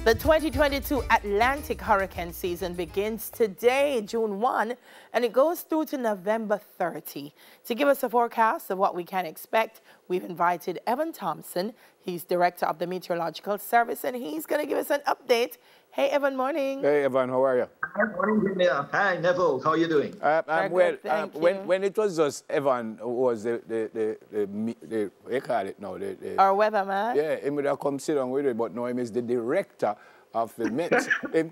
The 2022 Atlantic hurricane season begins today, June 1, and it goes through to November 30. To give us a forecast of what we can expect, we've invited Evan Thompson. He's director of the Meteorological Service, and he's going to give us an update. Hey, Evan, morning. Hey, Evan, how are you? Hi, morning. Hi, Neville. How are you doing? I'm well. Thank you. When it was just Evan who was the what you call it now? Our weatherman. Yeah, he would have come sit down with it, but now him is the director of the Mets. him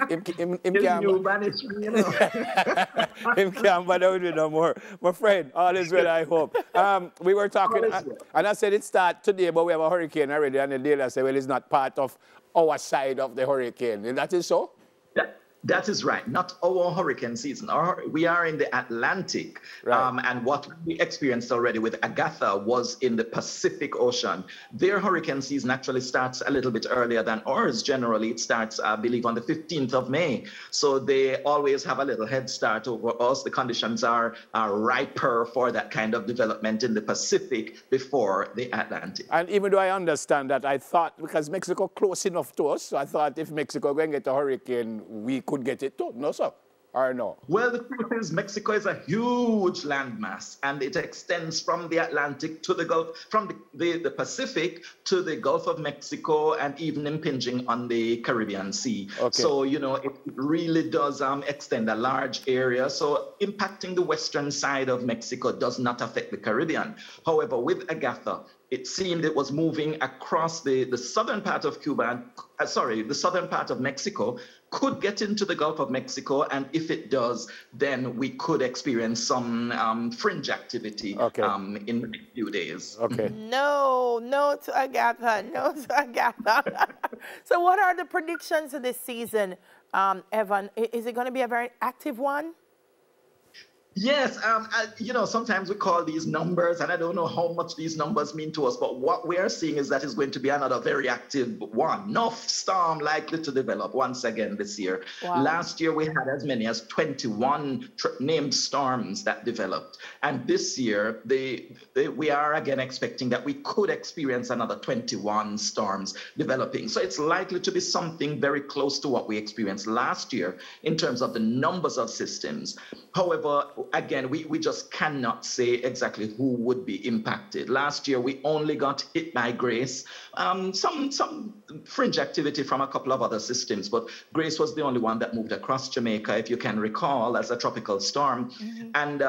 can't bother with me no more. My friend, all is well, I hope. We were talking, and I said it started today, but we have a hurricane already, and the dealer said, well, it's not part of our side of the hurricane. Is that so? That is right. Not our hurricane season. We are in the Atlantic. Right. And what we experienced already with Agatha was in the Pacific Ocean. Their hurricane season actually starts a little bit earlier than ours. Generally, it starts, I believe, on the 15th of May. So they always have a little head start over us. The conditions are riper for that kind of development in the Pacific before the Atlantic. And even though I understand that, I thought, because Mexico close enough to us, so I thought if Mexico going to get a hurricane, we could get it too. No, sir? Or no? Well, the truth is Mexico is a huge landmass, and it extends from the Atlantic to the Gulf, from the Pacific to the Gulf of Mexico, and even impinging on the Caribbean Sea. Okay. So, you know, it really does extend a large area. So impacting the western side of Mexico does not affect the Caribbean. However, with Agatha, it seemed it was moving across the southern part of Cuba, the southern part of Mexico, could get into the Gulf of Mexico, and if it does, then we could experience some fringe activity in a few days. Okay. No to Agatha, no to Agatha. So what are the predictions of this season, Evan? Is it going to be a very active one? Yes, you know, sometimes we call these numbers, and I don't know how much these numbers mean to us, but what we are seeing is that it's going to be another very active one. No storm likely to develop once again this year. Wow. Last year, we had as many as 21 named storms that developed. And this year, we are again expecting that we could experience another 21 storms developing. So it's likely to be something very close to what we experienced last year in terms of the numbers of systems. However, again, we just cannot say exactly who would be impacted. Last year, we only got hit by Grace, some fringe activity from a couple of other systems, but Grace was the only one that moved across Jamaica, if you can recall, as a tropical storm. Mm-hmm. And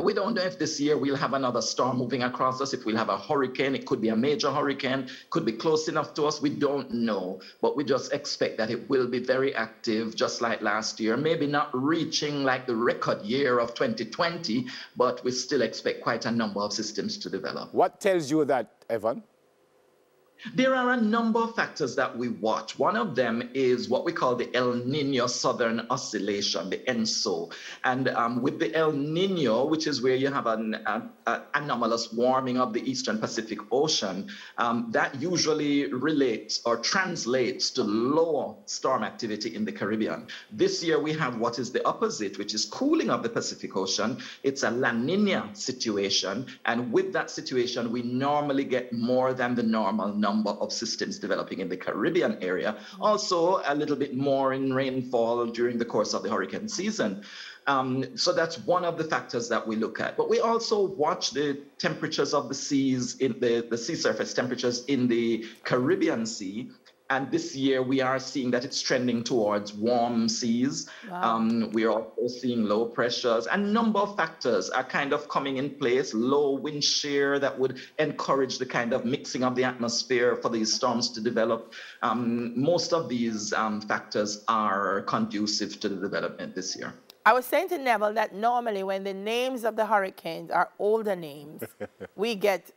we don't know if this year we'll have another storm moving across us, if we'll have a hurricane. It could be a major hurricane, could be close enough to us. We don't know, but we just expect that it will be very active, just like last year. Maybe not reaching like the record year of 2020, but we still expect quite a number of systems to develop. What tells you that, Evan? There are a number of factors that we watch. One of them is what we call the El Nino Southern Oscillation, the ENSO. And with the El Nino, which is where you have an anomalous warming of the Eastern Pacific Ocean, that usually relates or translates to lower storm activity in the Caribbean. This year, we have what is the opposite, which is cooling of the Pacific Ocean. It's a La Nina situation. And with that situation, we normally get more than the normal number of systems developing in the Caribbean area. Also, a little bit more in rainfall during the course of the hurricane season. So that's one of the factors that we look at. But we also watch the temperatures of the seas, in the sea surface temperatures in the Caribbean Sea. And this year, we are seeing that it's trending towards warm seas. Wow. We are also seeing low pressures. A number of factors are kind of coming in place. Low wind shear that would encourage the kind of mixing of the atmosphere for these storms to develop. Most of these factors are conducive to the development this year. I was saying to Neville that normally when the names of the hurricanes are older names, we get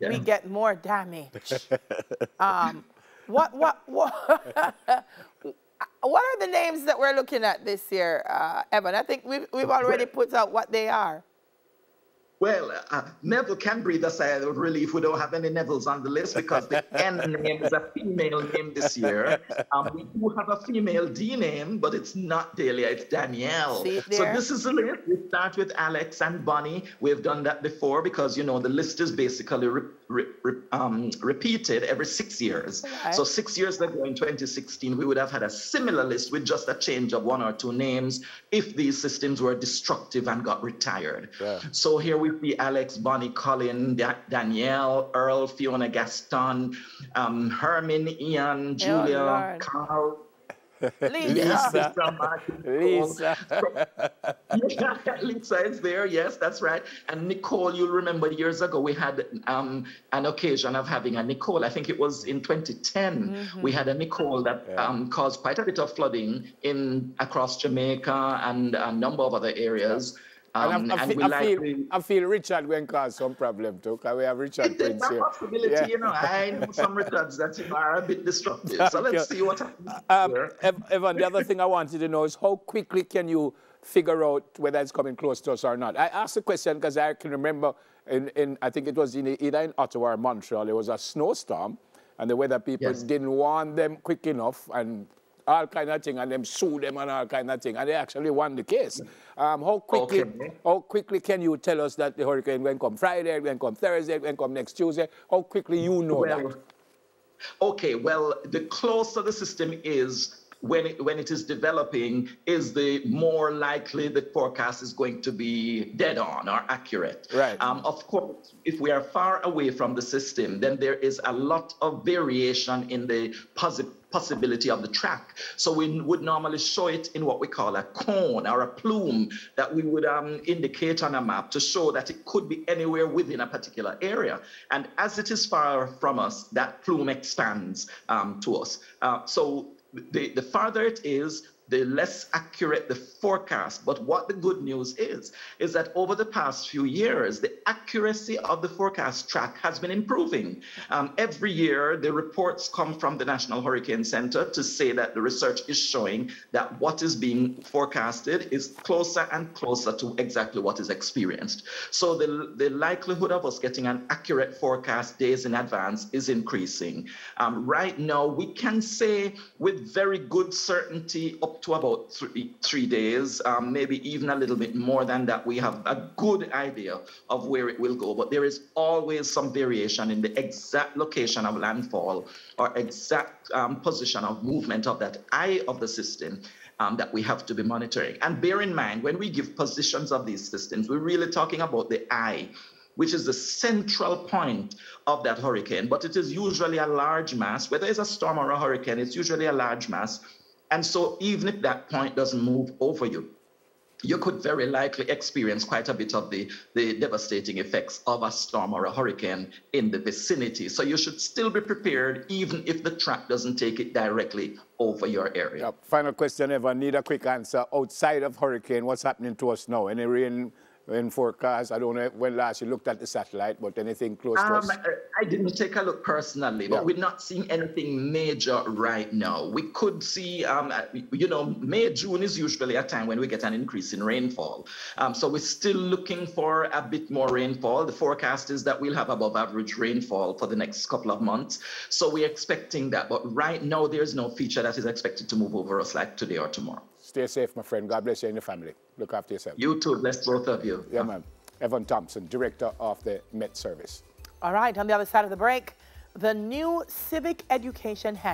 more damage. What are the names that we're looking at this year, Evan? I think we've already put out what they are. Well, Neville can breathe a sigh of relief. We don't have any Nevilles on the list because the N name is a female name this year. We do have a female D name, but it's not Delia, it's Danielle. So this is the list. We start with Alex and Bonnie. We've done that before because, you know, the list is basically repeated every 6 years. Okay. So 6 years ago in 2016, we would have had a similar list with just a change of 1 or 2 names if these systems were destructive and got retired. Yeah. So here we see Alex, Bonnie, Colin, Danielle, Earl, Fiona, Gaston, Herman, Ian, Julia, Carl, Lisa. Lisa. Lisa is there. Yes, that's right. And Nicole, you'll remember years ago we had an occasion of having a Nicole. I think it was in 2010. We had a Nicole that caused quite a bit of flooding across Jamaica and a number of other areas. I feel Richard going to cause some problem too, because we have Richard Prince here. It's a possibility, you know. I know some Richards that are a bit destructive. So let's see what happens. Evan, the other thing I wanted to know is how quickly can you figure out whether it's coming close to us or not? I asked the question because I can remember I think it was either in Ottawa or Montreal, there was a snowstorm, and the weather people didn't warn them quick enough, and all kind of thing, and them sue them and all kind of thing, and they actually won the case. How quickly can you tell us that the hurricane will come Friday, will come Thursday, will come next Tuesday? How quickly you know that? Okay, well, the closer the system is, when it is developing, is the more likely the forecast is going to be dead on or accurate. Right. Of course, if we are far away from the system, then there is a lot of variation in the possibility of the track. So we would normally show it in what we call a cone or a plume that we would indicate on a map to show that it could be anywhere within a particular area. And as it is far from us, that plume expands to us. So the farther it is, the less accurate the forecast. But what the good news is that over the past few years, the accuracy of the forecast track has been improving. Every year, the reports come from the National Hurricane Center to say that the research is showing that what is being forecasted is closer and closer to exactly what is experienced. So the likelihood of us getting an accurate forecast days in advance is increasing. Right now, we can say with very good certainty up to about three days, maybe even a little bit more than that, we have a good idea of where it will go. But there is always some variation in the exact location of landfall or exact position of movement of that eye of the system that we have to be monitoring. And bear in mind, when we give positions of these systems, we're really talking about the eye, which is the central point of that hurricane. But it is usually a large mass. Whether it's a storm or a hurricane, it's usually a large mass. And so even if that point doesn't move over you, you could very likely experience quite a bit of the devastating effects of a storm or a hurricane in the vicinity. So you should still be prepared, even if the track doesn't take it directly over your area. Final question, Evan. Need a quick answer. Outside of hurricane, what's happening to us now? Any rain forecast? I don't know when last you looked at the satellite, but anything close to us? I didn't take a look personally, but we're not seeing anything major right now. We could see, you know, May, June is usually a time when we get an increase in rainfall. So we're still looking for a bit more rainfall. The forecast is that we'll have above average rainfall for the next couple of months. So we're expecting that. But right now, there's no feature that is expected to move over us like today or tomorrow. Stay safe, my friend. God bless you and your family. Look after yourself. You too. Bless both of you. Yeah, man. Evan Thompson, Director of the Met Service. All right, on the other side of the break, the new civic education handbook.